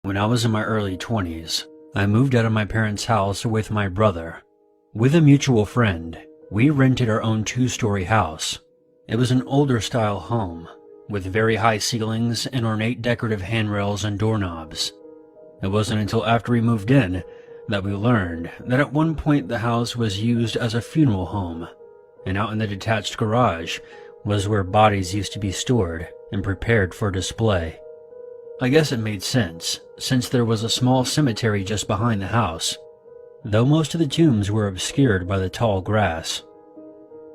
When I was in my early 20s, I moved out of my parents' house with my brother. With a mutual friend, we rented our own 2-story house. It was an older style home, with very high ceilings and ornate decorative handrails and doorknobs. It wasn't until after we moved in that we learned that at one point the house was used as a funeral home, and out in the detached garage was where bodies used to be stored and prepared for display. I guess it made sense, since there was a small cemetery just behind the house, though most of the tombs were obscured by the tall grass.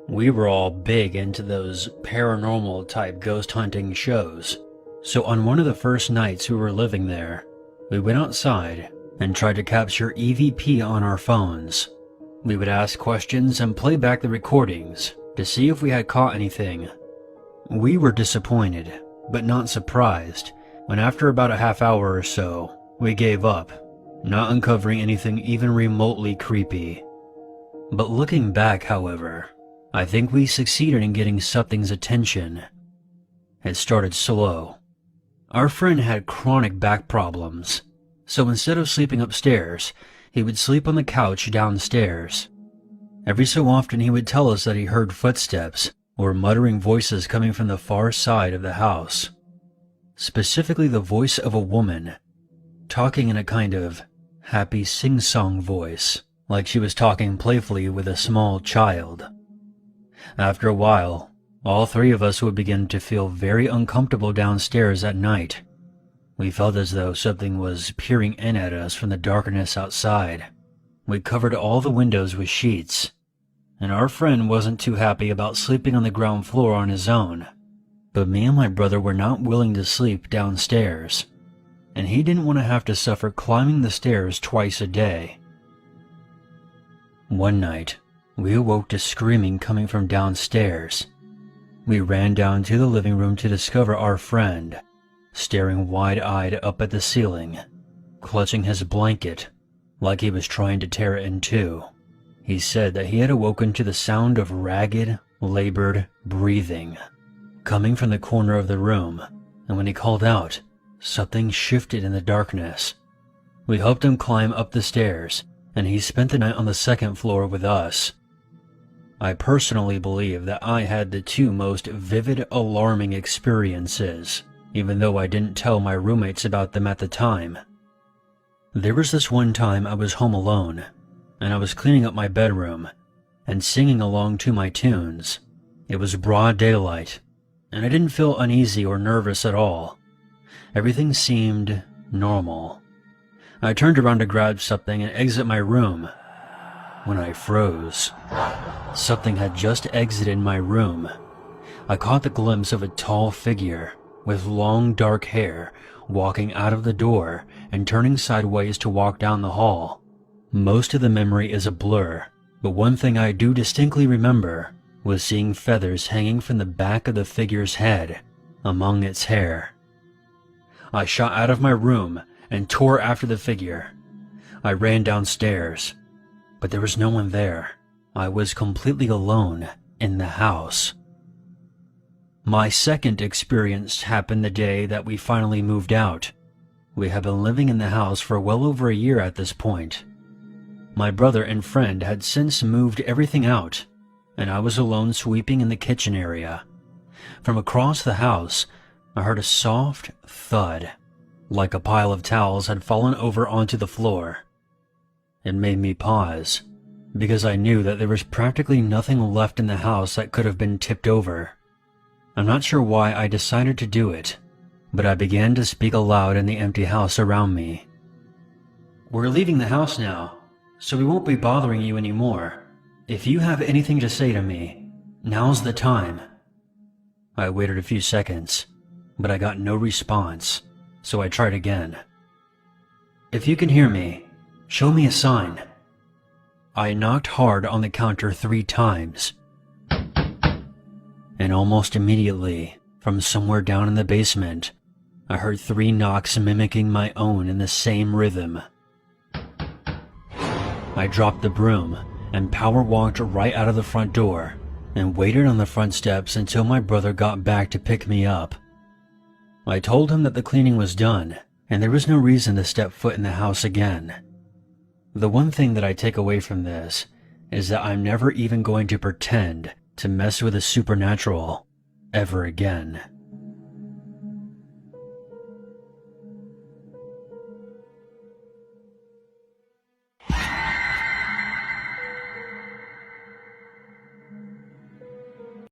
We were all big into those paranormal type ghost hunting shows, so on one of the first nights we were living there, we went outside and tried to capture EVP on our phones. We would ask questions and play back the recordings to see if we had caught anything. We were disappointed, but not surprised, when after about a half hour or so, we gave up, not uncovering anything even remotely creepy. But looking back, however, I think we succeeded in getting something's attention. It started slow. Our friend had chronic back problems, so instead of sleeping upstairs, he would sleep on the couch downstairs. Every so often he would tell us that he heard footsteps or muttering voices coming from the far side of the house. Specifically the voice of a woman, talking in a kind of happy sing-song voice, like she was talking playfully with a small child. After a while, all three of us would begin to feel very uncomfortable downstairs at night. We felt as though something was peering in at us from the darkness outside. We covered all the windows with sheets, and our friend wasn't too happy about sleeping on the ground floor on his own. But me and my brother were not willing to sleep downstairs, and he didn't want to have to suffer climbing the stairs twice a day. One night, we awoke to screaming coming from downstairs. We ran down to the living room to discover our friend, staring wide-eyed up at the ceiling, clutching his blanket like he was trying to tear it in two. He said that he had awoken to the sound of ragged, labored breathing coming from the corner of the room, and when he called out, something shifted in the darkness. We helped him climb up the stairs, and he spent the night on the second floor with us. I personally believe that I had the two most vivid, alarming experiences, even though I didn't tell my roommates about them at the time. There was this one time I was home alone, and I was cleaning up my bedroom and singing along to my tunes. It was broad daylight, and I didn't feel uneasy or nervous at all. Everything seemed normal. I turned around to grab something and exit my room when I froze. Something had just exited my room. I caught the glimpse of a tall figure with long dark hair walking out of the door and turning sideways to walk down the hall. Most of the memory is a blur, but one thing I do distinctly remember was seeing feathers hanging from the back of the figure's head among its hair. I shot out of my room and tore after the figure. I ran downstairs, but there was no one there. I was completely alone in the house. My second experience happened the day that we finally moved out. We had been living in the house for well over a year at this point. My brother and friend had since moved everything out, and I was alone sweeping in the kitchen area. From across the house, I heard a soft thud, like a pile of towels had fallen over onto the floor. It made me pause, because I knew that there was practically nothing left in the house that could have been tipped over. I'm not sure why I decided to do it, but I began to speak aloud in the empty house around me. "We're leaving the house now, so we won't be bothering you anymore. If you have anything to say to me, now's the time." I waited a few seconds, but I got no response, so I tried again. "If you can hear me, show me a sign." I knocked hard on the counter 3 times, and almost immediately, from somewhere down in the basement, I heard 3 knocks mimicking my own in the same rhythm. I dropped the broom and power walked right out of the front door and waited on the front steps until my brother got back to pick me up. I told him that the cleaning was done and there was no reason to step foot in the house again. The one thing that I take away from this is that I'm never even going to pretend to mess with the supernatural ever again.